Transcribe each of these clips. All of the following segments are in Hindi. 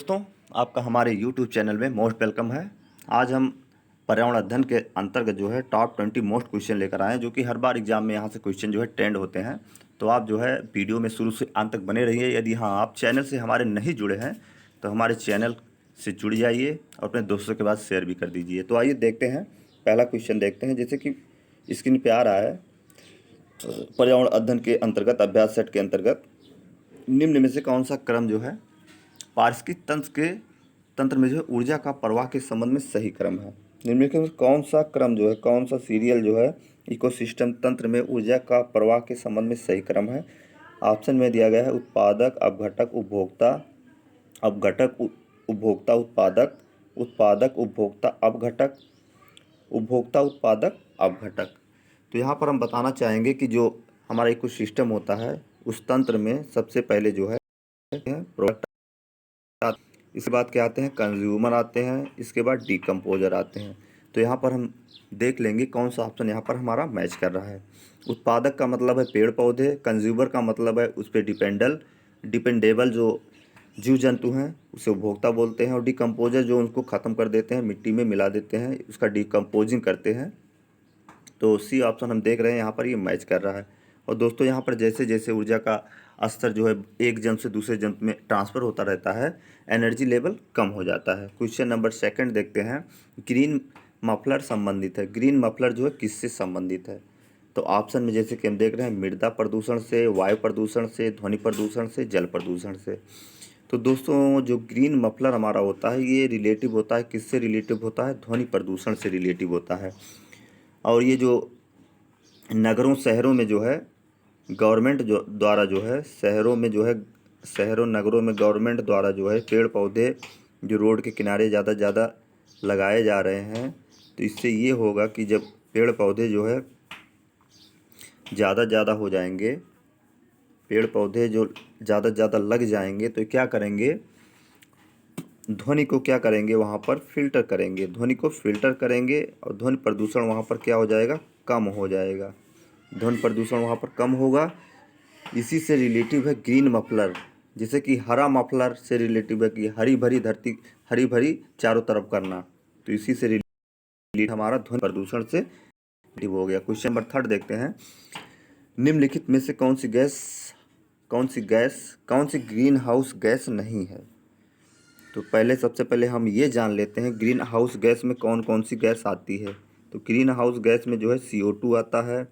दोस्तों, आपका हमारे YouTube चैनल में मोस्ट वेलकम है। आज हम पर्यावरण अध्ययन के अंतर्गत जो है टॉप 20 मोस्ट क्वेश्चन लेकर आए हैं, जो कि हर बार एग्जाम में यहाँ से क्वेश्चन जो है ट्रेंड होते हैं। तो आप जो है वीडियो में शुरू से अंत तक बने रहिए। यदि हाँ आप चैनल से हमारे नहीं जुड़े हैं तो हमारे चैनल से जुड़ जाइए और अपने दोस्तों के बाद शेयर भी कर दीजिए। तो आइए देखते हैं, पहला क्वेश्चन देखते हैं। जैसे कि स्क्रीन पे आ रहा है, पर्यावरण अध्ययन के अंतर्गत अभ्यास सेट के अंतर्गत निम्न में से कौन सा क्रम जो है पारिस्थितिक तंत्र में जो है ऊर्जा का प्रवाह के संबंध में सही क्रम है। निम्नलिखित में कौन सा क्रम जो है, कौन सा सीरियल जो है इकोसिस्टम तंत्र में ऊर्जा का प्रवाह के संबंध में सही क्रम है। ऑप्शन में दिया गया है उत्पादक, अपघटक, उपभोक्ता, अपघटक, उपभोक्ता, उत्पादक, उत्पादक, उपभोक्ता, अपघटक, उपभोक्ता, उत्पादक, अपघटक। तो यहाँ पर हम बताना चाहेंगे कि जो हमारा इकोसिस्टम होता है उस तंत्र में सबसे पहले जो है प्रोडक्ट, इसके बाद क्या आते हैं, कंज्यूमर आते हैं, इसके बाद डिकम्पोजर आते हैं। तो यहाँ पर हम देख लेंगे कौन सा ऑप्शन यहाँ पर हमारा मैच कर रहा है। उत्पादक का मतलब है पेड़ पौधे, कंज्यूमर का मतलब है उस पर डिपेंडेबल जो जीव जंतु हैं उसे उपभोक्ता बोलते हैं, और डिकम्पोजर जो उनको ख़त्म कर देते हैं, मिट्टी में मिला देते हैं, उसका डिकम्पोजिंग करते हैं। तो सी ऑप्शन हम देख रहे हैं यहाँ पर ये मैच कर रहा है। और दोस्तों यहाँ पर जैसे जैसे ऊर्जा का स्तर जो है एक जंतु से दूसरे जंतु में ट्रांसफ़र होता रहता है, एनर्जी लेवल कम हो जाता है। क्वेश्चन नंबर सेकंड देखते हैं। ग्रीन मफलर संबंधित है। ग्रीन मफलर जो है किससे संबंधित है? तो ऑप्शन में जैसे कि हम देख रहे हैं, मृदा प्रदूषण से, वायु प्रदूषण से, ध्वनि प्रदूषण से, जल प्रदूषण से। तो दोस्तों जो ग्रीन मफलर हमारा होता है ये रिलेटिव होता है, किससे रिलेटिव होता है? ध्वनि प्रदूषण से रिलेटिव होता है। और ये जो नगरों शहरों में जो है गवर्नमेंट जो द्वारा जो है शहरों में जो है शहरों नगरों में गवर्नमेंट द्वारा जो है पेड़ पौधे जो रोड के किनारे ज़्यादा लगाए जा रहे हैं, तो इससे ये होगा कि जब पेड़ पौधे जो है ज़्यादा हो जाएंगे, पेड़ पौधे जो ज़्यादा लग जाएंगे तो क्या करेंगे, ध्वनि को क्या करेंगे, वहाँ पर फिल्टर करेंगे, ध्वनि को फिल्टर करेंगे और ध्वनि प्रदूषण वहाँ पर क्या हो जाएगा, कम हो जाएगा। ध्वनि प्रदूषण वहाँ पर कम होगा। इसी से रिलेटिव है ग्रीन मफलर, जैसे कि हरा मफलर से रिलेटिव है कि हरी भरी धरती, हरी भरी चारों तरफ करना। तो इसी से रिलेटिव हमारा ध्वनि प्रदूषण से रिलेटिव हो गया। क्वेश्चन नंबर थर्ड देखते हैं। निम्नलिखित में से कौन सी ग्रीन हाउस गैस नहीं है? तो सबसे पहले हम ये जान लेते हैं ग्रीन हाउस गैस में कौन कौन सी गैस आती है। तो ग्रीन हाउस गैस में जो है CO2 आता है,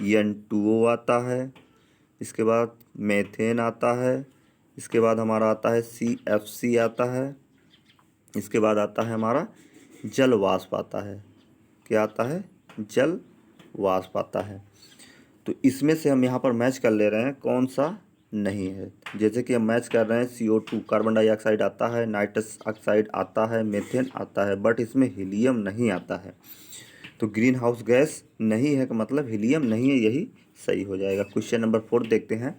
N2O आता है, इसके बाद मेथेन आता है, इसके बाद हमारा आता है CFC आता है, इसके बाद आता है हमारा जल वाष्प आता है। क्या आता है? जल वाष्प आता है। तो इसमें से हम यहाँ पर मैच कर ले रहे हैं कौन सा नहीं है। जैसे कि हम मैच कर रहे हैं CO2 कार्बन डाइऑक्साइड आता है, नाइट्रस ऑक्साइड आता है, मेथेन आता है, बट इसमें हीलियम नहीं आता है। तो ग्रीन हाउस गैस नहीं है का मतलब हीलियम नहीं है, यही सही हो जाएगा। क्वेश्चन नंबर 4 देखते हैं।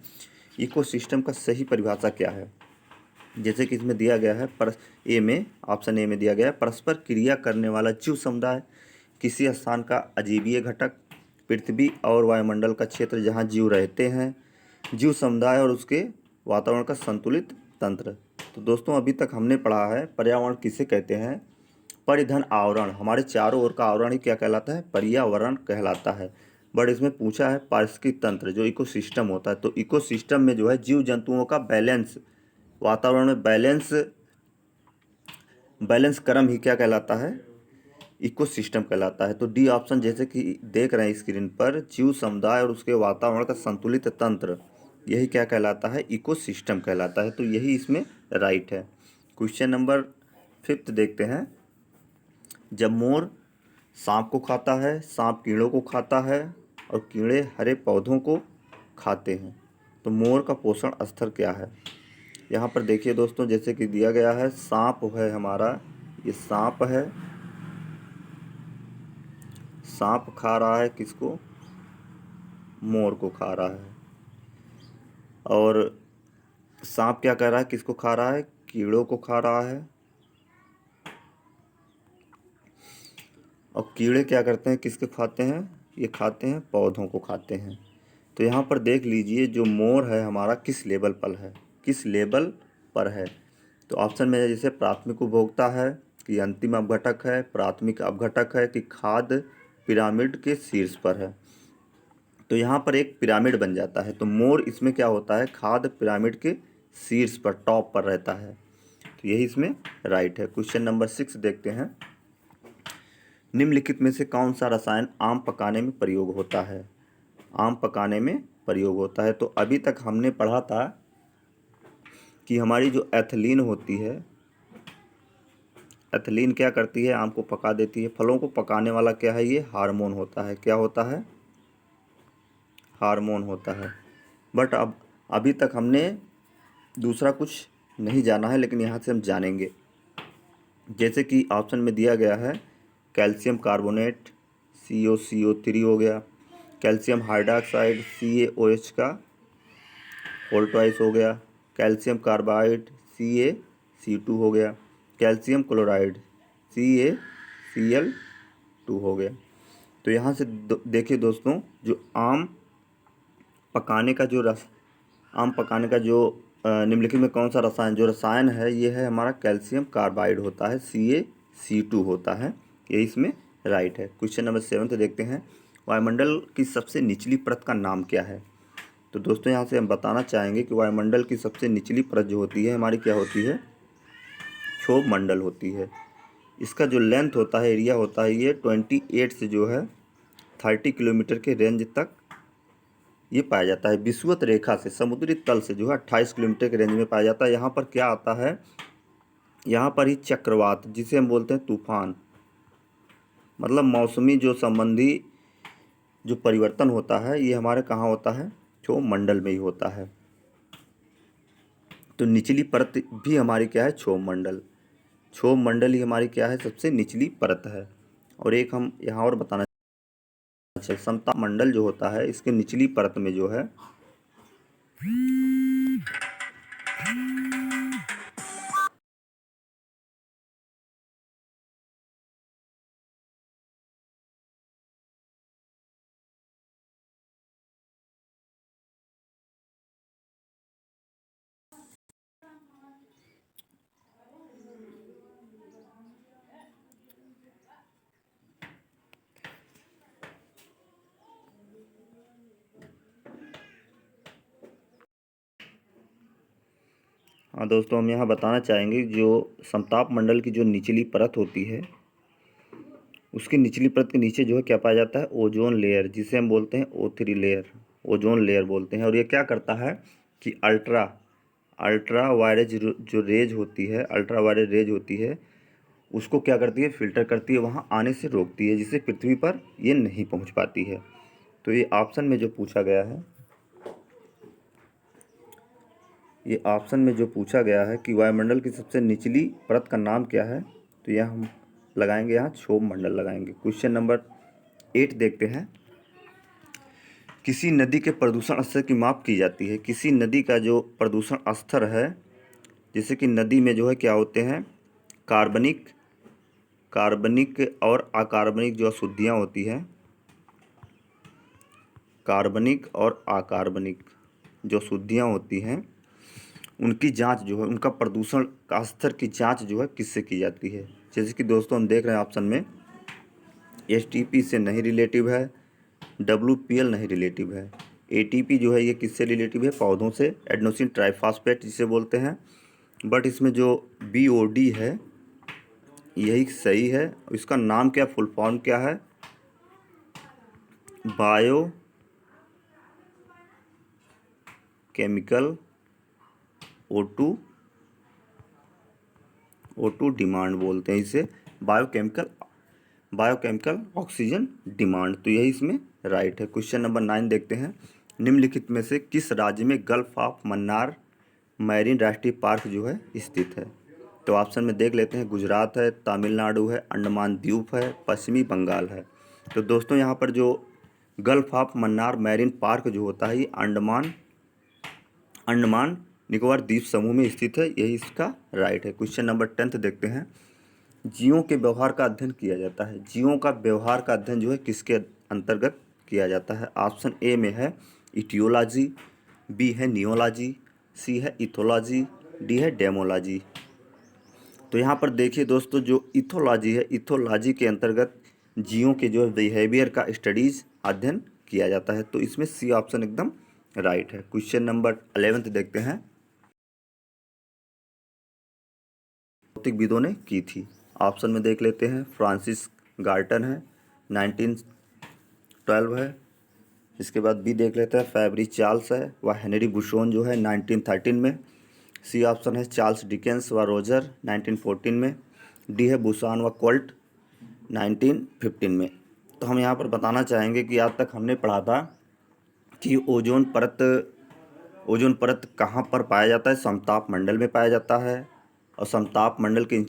इकोसिस्टम का सही परिभाषा क्या है? जैसे कि इसमें दिया गया है ऑप्शन ए में दिया गया है, परस्पर क्रिया करने वाला जीव समुदाय, किसी स्थान का अजीवीय घटक, पृथ्वी और वायुमंडल का क्षेत्र जहाँ जीव रहते हैं, जीव समुदाय और उसके वातावरण का संतुलित तंत्र। तो दोस्तों अभी तक हमने पढ़ा है पर्यावरण किसे कहते हैं, परिधन आवरण, हमारे चारों ओर का आवरण ही क्या कहलाता है, पर्यावरण कहलाता है। बट इसमें पूछा है पारिस्थितिक तंत्र जो इकोसिस्टम होता है। तो इकोसिस्टम में जो है जीव जंतुओं का बैलेंस, वातावरण में बैलेंस क्रम ही क्या कहलाता है, इकोसिस्टम कहलाता है। तो डी ऑप्शन जैसे कि देख रहे हैं स्क्रीन पर, जीव समुदाय और उसके वातावरण का संतुलित तंत्र, यही क्या कहलाता है, इकोसिस्टम कहलाता है। तो यही इसमें राइट है। क्वेश्चन नंबर 5 देखते हैं। जब मोर सांप को खाता है, सांप कीड़ों को खाता है और कीड़े हरे पौधों को खाते हैं, तो मोर का पोषण स्तर क्या है? यहाँ पर देखिए दोस्तों, जैसे कि दिया गया है, सांप है हमारा, ये सांप है, सांप खा रहा है किसको, मोर को खा रहा है। और सांप क्या कर रहा है, किसको खा रहा है, कीड़ों को खा रहा है। और कीड़े क्या करते हैं, किसके खाते हैं, ये खाते हैं पौधों को खाते हैं। तो यहाँ पर देख लीजिए जो मोर है हमारा किस लेवल पर है, किस लेवल पर है। तो ऑप्शन में है जैसे प्राथमिक उपभोक्ता है, कि अंतिम अपघटक है, प्राथमिक अपघटक है, कि खाद्य पिरामिड के शीर्ष पर है। तो यहाँ पर एक पिरामिड बन जाता है, तो मोर इसमें क्या होता है, खाद्य पिरामिड के शीर्ष पर, टॉप पर रहता है। तो यही इसमें राइट है। क्वेश्चन नंबर 6 देखते हैं। निम्नलिखित में से कौन सा रसायन आम पकाने में प्रयोग होता है? आम पकाने में प्रयोग होता है। तो अभी तक हमने पढ़ा था कि हमारी जो एथिलीन होती है, एथिलीन क्या करती है, आम को पका देती है। फलों को पकाने वाला क्या है, ये हार्मोन होता है। क्या होता है? हार्मोन होता है। बट अब अभी तक हमने दूसरा कुछ नहीं जाना है, लेकिन यहाँ से हम जानेंगे। जैसे कि ऑप्शन में दिया गया है कैल्शियम कार्बोनेट CuCO3 हो गया, कैल्शियम हाइड्रोक्साइड CaOH का होल ट्वाइस हो गया, कैल्शियम कार्बाइड CaC2 हो गया, कैल्शियम क्लोराइड CaCl2 हो गया। तो यहाँ से देखिए दोस्तों, जो आम पकाने का जो निम्नलिखित में कौन सा रसायन, जो रसायन है ये है हमारा कैल्शियम कार्बाइड होता है, CaC2 होता है। ये इसमें राइट है। क्वेश्चन नंबर 7 देखते हैं। वायुमंडल की सबसे निचली परत का नाम क्या है? तो दोस्तों यहाँ से हम बताना चाहेंगे कि वायुमंडल की सबसे निचली परत जो होती है हमारी, क्या होती है, क्षोभ मंडल होती है। इसका जो लेंथ होता है, एरिया होता है, ये 28 से जो है 30 किलोमीटर के रेंज तक ये पाया जाता है। विषुवत रेखा से, समुद्री तल से जो है 28 किलोमीटर के रेंज में पाया जाता है। यहाँ पर क्या आता है, यहाँ पर ही चक्रवात, जिसे हम बोलते हैं तूफान, मतलब मौसमी जो संबंधी जो परिवर्तन होता है, ये हमारे कहाँ होता है, क्षोभ मंडल में ही होता है। तो निचली परत भी हमारी क्या है, क्षोभ मंडल। क्षोभ मंडल ही हमारी क्या है, सबसे निचली परत है। और एक हम यहाँ और बताना, अच्छा, समताप मंडल जो होता है, इसके निचली परत में जो है हाँ दोस्तों, हम यहाँ बताना चाहेंगे जो समताप मंडल की जो निचली परत होती है, उसकी निचली परत के नीचे जो है क्या पाया जाता है, ओजोन लेयर, जिसे हम बोलते हैं O3 लेयर, ओजोन लेयर बोलते हैं। और ये क्या करता है कि अल्ट्रा वायलेट जो रेज होती है, अल्ट्रा वायलेट रेज होती है, उसको क्या करती है, फिल्टर करती है, वहाँ आने से रोकती है, जिससे पृथ्वी पर ये नहीं पहुँच पाती है। तो ये ऑप्शन में जो पूछा गया है, ये ऑप्शन में जो पूछा गया है कि वायुमंडल की सबसे निचली परत का नाम क्या है, तो यह हम लगाएंगे, यहाँ क्षोभ मंडल लगाएंगे। क्वेश्चन नंबर 8 देखते हैं। किसी नदी के प्रदूषण स्तर की माप की जाती है। किसी नदी का जो प्रदूषण स्तर है, जैसे कि नदी में जो है क्या होते हैं, कार्बनिक और अकार्बनिक जो अशुद्धियाँ होती हैं, कार्बनिक और अकार्बनिक जो अशुद्धियाँ होती हैं, उनकी जांच जो है, उनका प्रदूषण का स्तर की जांच जो है किससे की जाती है? जैसे कि दोस्तों हम देख रहे हैं ऑप्शन में, STP से नहीं रिलेटिव है, WPL नहीं रिलेटिव है, ATP जो है ये किससे रिलेटिव है, पौधों से, एडेनोसिन ट्राइफॉस्फेट जिसे बोलते हैं। बट इसमें जो BOD है यही सही है। इसका नाम क्या, फुल फॉर्म क्या है, बायो केमिकल O2 डिमांड बोलते हैं इसे, बायोकेमिकल ऑक्सीजन डिमांड। तो यही इसमें राइट है। क्वेश्चन नंबर 9 देखते हैं। निम्नलिखित में से किस राज्य में गल्फ ऑफ मन्नार मैरीन राष्ट्रीय पार्क जो है स्थित है? तो ऑप्शन में देख लेते हैं। गुजरात है, तमिलनाडु है, अंडमान द्वीप है, पश्चिमी बंगाल है। तो दोस्तों यहाँ पर जो gulf of Mannar marine park जो होता है, ये अंडमान निकोबार द्वीप समूह में स्थित है। यही इसका राइट है। क्वेश्चन नंबर 10 देखते हैं। जीवों के व्यवहार का अध्ययन किया जाता है। जीवों का व्यवहार का अध्ययन जो है किसके अंतर्गत किया जाता है? ऑप्शन ए में है इटियोलॉजी, बी है नियोलॉजी, सी है इथोलॉजी, डी है डेमोलॉजी। तो यहाँ पर देखिए दोस्तों, जो इथोलॉजी है, इथोलॉजी के अंतर्गत जीवों के जो बिहेवियर का स्टडीज अध्ययन किया जाता है। तो इसमें सी ऑप्शन एकदम राइट है। क्वेश्चन नंबर 11 देखते हैं। भौतिकविदों ने की थी। ऑप्शन में देख लेते हैं। फ्रांसिस गाल्टन है, 1912 है। इसके बाद बी देख लेते हैं, फैबरी चार्ल्स है व हेनरी बुशोन जो है 1913 में। सी ऑप्शन है चार्ल्स डिकेंस व रोजर 1914 में। डी है बुसान व कोल्ट 1915 में। तो हम यहाँ पर बताना चाहेंगे कि आज तक हमने पढ़ा था कि ओजोन परत कहाँ पर पाया जाता है। समताप मंडल में पाया जाता है और समताप मंडल के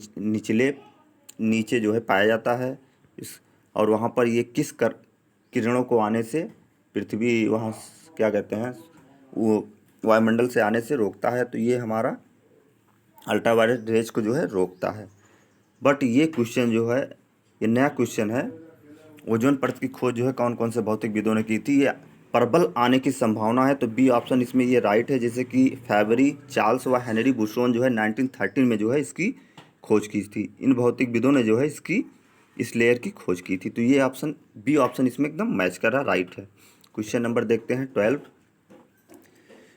नीचे जो है पाया जाता है। इस और वहाँ पर ये किस किरणों को आने से पृथ्वी वहाँ क्या कहते हैं वो वायुमंडल से आने से रोकता है। तो ये हमारा अल्ट्रावायलेट रेज को जो है रोकता है। बट ये क्वेश्चन जो है, ये नया क्वेश्चन है। ओजोन परत की खोज जो है कौन कौन से भौतिकविदों ने की थी, ये प्रबल आने की संभावना है। तो बी ऑप्शन इसमें ये राइट है। जैसे कि फैबरी चार्ल्स व हेनरी बुशोन जो है 1913 में जो है इसकी खोज की थी। इन भौतिकविदों ने जो है इस लेयर की खोज की थी। तो ये ऑप्शन बी ऑप्शन इसमें एकदम मैच कर रहा, राइट है। क्वेश्चन नंबर देखते हैं 12।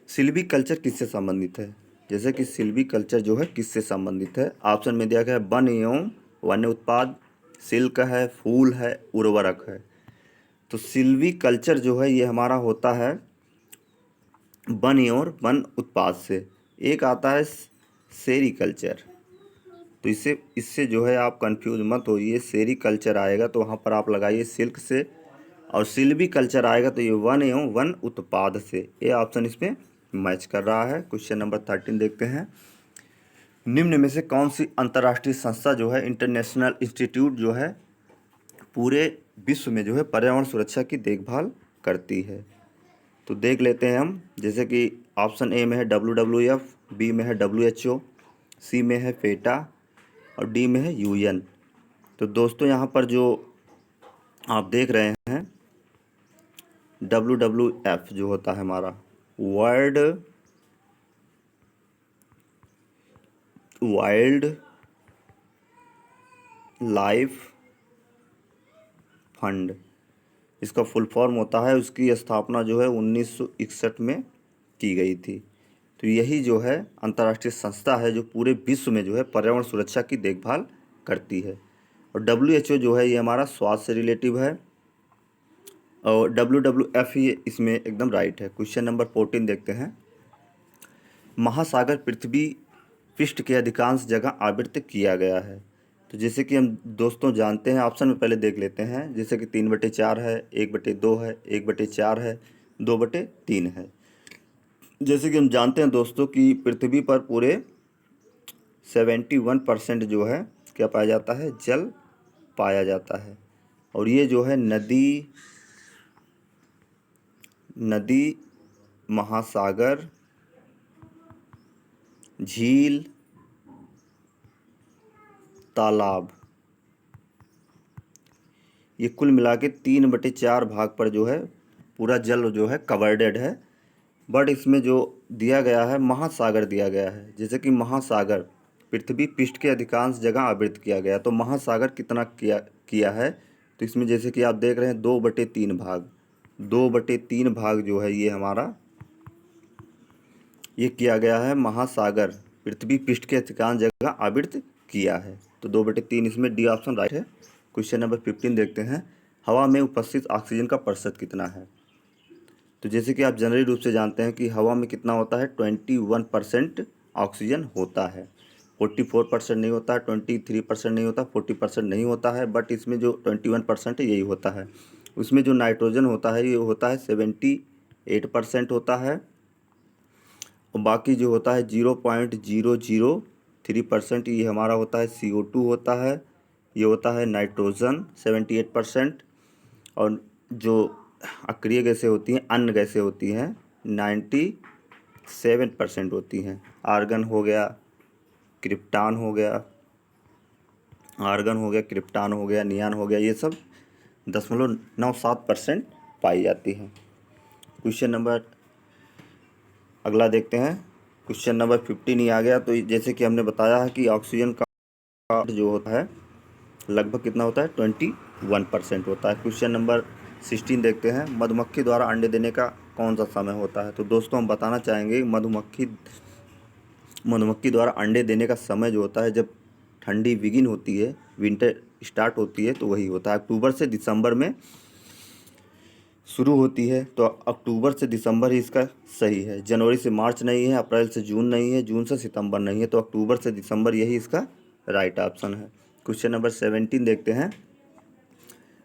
सिल्वीकल्चर किससे संबंधित है। जैसे कि सिल्वीकल्चर जो है किससे संबंधित है। ऑप्शन में दिया गया है वन एवं वन्य उत्पाद, सिल्क है, फूल है, उर्वरक है। तो सिल्वीकल्चर जो है ये हमारा होता है वन और वन उत्पाद से। एक आता है सेरीकल्चर। तो इससे जो है आप कंफ्यूज मत होइए। सेरीकल्चर आएगा तो वहाँ पर आप लगाइए सिल्क से, और सिल्वीकल्चर आएगा तो ये वन एवं वन उत्पाद से। ये ऑप्शन इसमें मैच कर रहा है। क्वेश्चन नंबर 13 देखते हैं। निम्न में से कौन सी अंतर्राष्ट्रीय संस्था जो है, इंटरनेशनल इंस्टीट्यूट जो है पूरे विश्व में जो है पर्यावरण सुरक्षा की देखभाल करती है। तो देख लेते हैं हम। जैसे कि ऑप्शन ए में है WWF, बी में है WHO, सी में है फेटा और डी में है UN। तो दोस्तों यहाँ पर जो आप देख रहे हैं WWF जो होता है हमारा वर्ल्ड वाइल्ड लाइफ फंड, इसका फुल फॉर्म होता है। उसकी स्थापना जो है 1961 में की गई थी। तो यही जो है अंतर्राष्ट्रीय संस्था है जो पूरे विश्व में जो है पर्यावरण सुरक्षा की देखभाल करती है। और WHO जो है ये हमारा स्वास्थ्य से रिलेटिव है, और WWF ही इसमें एकदम राइट है। क्वेश्चन नंबर 14 देखते हैं। महासागर पृथ्वी पृष्ठ के अधिकांश जगह आवृत किया गया है। तो जैसे कि हम दोस्तों जानते हैं, ऑप्शन में पहले देख लेते हैं। जैसे कि 3/4 है, 1/2 है, 1/4 है, 2/3 है। जैसे कि हम जानते हैं दोस्तों कि पृथ्वी पर पूरे 71% जो है क्या पाया जाता है, जल पाया जाता है। और ये जो है नदी, महासागर, झील, तालाब, ये कुल मिला के 3/4 भाग पर जो है पूरा जल जो है कवर्डेड है। बट इसमें जो दिया गया है महासागर दिया गया है। जैसे कि महासागर पृथ्वी पृष्ठ के अधिकांश जगह आवृत किया गया, तो महासागर कितना किया है। तो इसमें जैसे कि आप देख रहे हैं 2/3 भाग, 2/3 भाग जो है ये हमारा ये किया गया है। महासागर पृथ्वी पृष्ठ के अधिकांश जगह आवृत किया है। तो 2/3 इसमें डी ऑप्शन राइट है। क्वेश्चन नंबर 15 देखते हैं। हवा में उपस्थित ऑक्सीजन का प्रतिशत कितना है। तो जैसे कि आप जनरली रूप से जानते हैं कि हवा में कितना होता है, 21% ऑक्सीजन होता है। 44% नहीं होता, 23% नहीं होता, 40% नहीं होता है। बट इसमें जो 21% है यही होता है। उसमें जो नाइट्रोजन होता है ये होता है 78% होता है। और बाकी जो होता है 0.003% ये हमारा होता है CO2 होता है। ये होता है नाइट्रोजन 78%। और जो अक्रिय गैसें होती हैं, अन्य गैसें होती हैं 97% होती हैं। आर्गन हो गया, क्रिप्टान हो गया, क्रिप्टान हो गया, नियान हो गया, ये सब 0.97% पाई जाती हैं। क्वेश्चन नंबर अगला देखते हैं। क्वेश्चन नंबर 15 ही आ गया। तो जैसे कि हमने बताया है कि ऑक्सीजन का का जो होता है लगभग कितना होता है 21% होता है। क्वेश्चन नंबर 16 देखते हैं, मधुमक्खी द्वारा अंडे देने का कौन सा समय होता है। तो दोस्तों हम बताना चाहेंगे मधुमक्खी द्वारा अंडे देने का समय जो होता है जब ठंडी बिगिन होती है, विंटर स्टार्ट होती है, तो वही होता है अक्टूबर से दिसंबर में शुरू होती है। तो अक्टूबर से दिसंबर ही इसका सही है। जनवरी से मार्च नहीं है, अप्रैल से जून नहीं है, जून से सितंबर नहीं है, तो अक्टूबर से दिसंबर यही इसका राइट ऑप्शन है। क्वेश्चन नंबर 17 देखते हैं,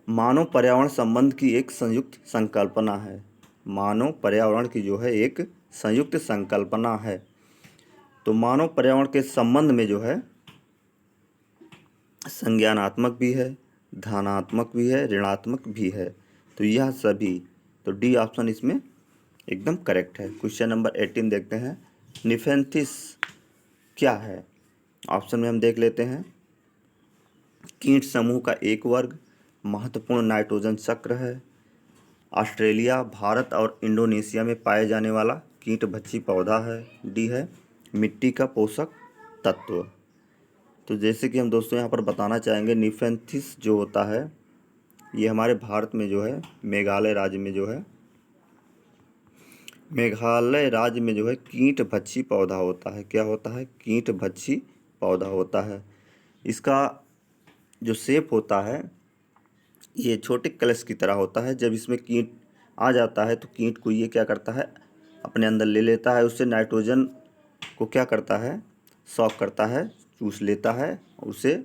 मानव पर्यावरण संबंध की एक संयुक्त संकल्पना है। मानव पर्यावरण की जो है एक संयुक्त संकल्पना है। तो मानव पर्यावरण के संबंध में जो है संज्ञानात्मक भी है, धनात्मक भी है, ऋणात्मक भी है। तो यह सभी, तो डी ऑप्शन इसमें एकदम करेक्ट है। क्वेश्चन नंबर 18 देखते हैं, निफेंथिस क्या है। ऑप्शन में हम देख लेते हैं, कीट समूह का एक वर्ग, महत्वपूर्ण नाइट्रोजन चक्र है, ऑस्ट्रेलिया, भारत और इंडोनेशिया में पाए जाने वाला कीट भक्षी पौधा है, डी है मिट्टी का पोषक तत्व। तो जैसे कि हम दोस्तों यहाँ पर बताना चाहेंगे, निफेंथिस जो होता है ये हमारे भारत में जो है मेघालय राज्य में जो है कीट भक्षी पौधा होता है। क्या होता है? कीट भक्षी पौधा होता है। इसका जो शेप होता है ये छोटे कलश की तरह होता है। जब इसमें कीट आ जाता है तो कीट को ये क्या करता है, अपने अंदर ले लेता है, उससे नाइट्रोजन को क्या करता है, सॉक करता है, चूस लेता है, उसे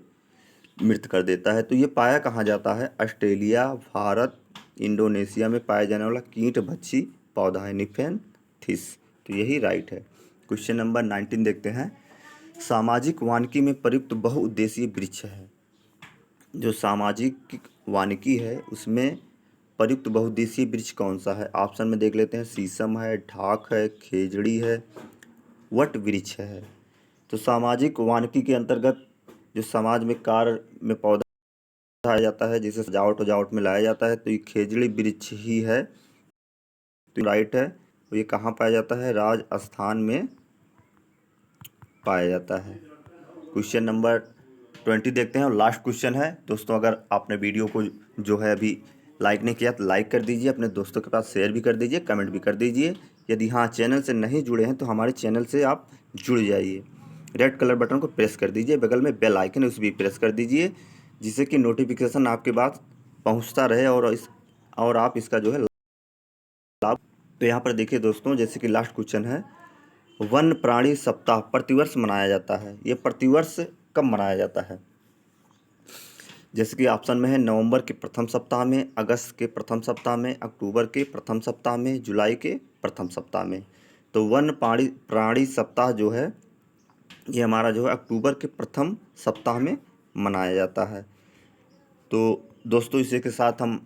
मृत कर देता है। तो ये पाया कहाँ जाता है? ऑस्ट्रेलिया, भारत, इंडोनेशिया में पाया जाने वाला कीट भक्षी पौधा है निफेंथिस। तो यही राइट है। क्वेश्चन नंबर 19 देखते हैं, सामाजिक वानिकी में प्रयुक्त बहुउद्देशीय वृक्ष है। जो सामाजिक वानिकी है उसमें प्रयुक्त बहुउद्देशीय वृक्ष कौन सा है? ऑप्शन में देख लेते हैं, शीशम है, ढाक है, खेजड़ी है, वट वृक्ष है। तो सामाजिक वानिकी के अंतर्गत जो समाज में कार्य में पौधा उठाया जाता है, जिसे सजावट में लाया जाता है, तो ये खेजड़ी वृक्ष ही है। तो राइट है। तो ये कहाँ पाया जाता है? राजस्थान में पाया जाता है। क्वेश्चन नंबर 20 देखते हैं और लास्ट क्वेश्चन है। दोस्तों अगर आपने वीडियो को जो है अभी लाइक नहीं किया तो लाइक कर दीजिए, अपने दोस्तों के पास शेयर भी कर दीजिए, कमेंट भी कर दीजिए। यदि हाँ चैनल से नहीं जुड़े हैं तो हमारे चैनल से आप जुड़ जाइए। रेड कलर बटन को प्रेस कर दीजिए, बगल में बेल आइकन है उसे भी प्रेस कर दीजिए, जिससे कि नोटिफिकेशन आपके पास पहुंचता रहे और आप इसका जो है लाभ। तो यहाँ पर देखिए दोस्तों, जैसे कि लास्ट क्वेश्चन है, वन प्राणी सप्ताह प्रतिवर्ष मनाया जाता है। ये प्रतिवर्ष कब मनाया जाता है? जैसे कि ऑप्शन में है, नवंबर के प्रथम सप्ताह में, अगस्त के प्रथम सप्ताह में, अक्टूबर के प्रथम सप्ताह में, जुलाई के प्रथम सप्ताह में। तो वन प्राणी सप्ताह जो है ये हमारा जो है अक्टूबर के प्रथम सप्ताह में मनाया जाता है। तो दोस्तों इसी के साथ हम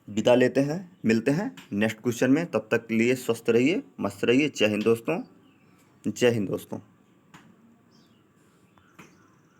विदा लेते हैं, मिलते हैं नेक्स्ट क्वेश्चन में। तब तक के लिए स्वस्थ रहिए, मस्त रहिए। जय हिंद दोस्तों, जय हिंद दोस्तों।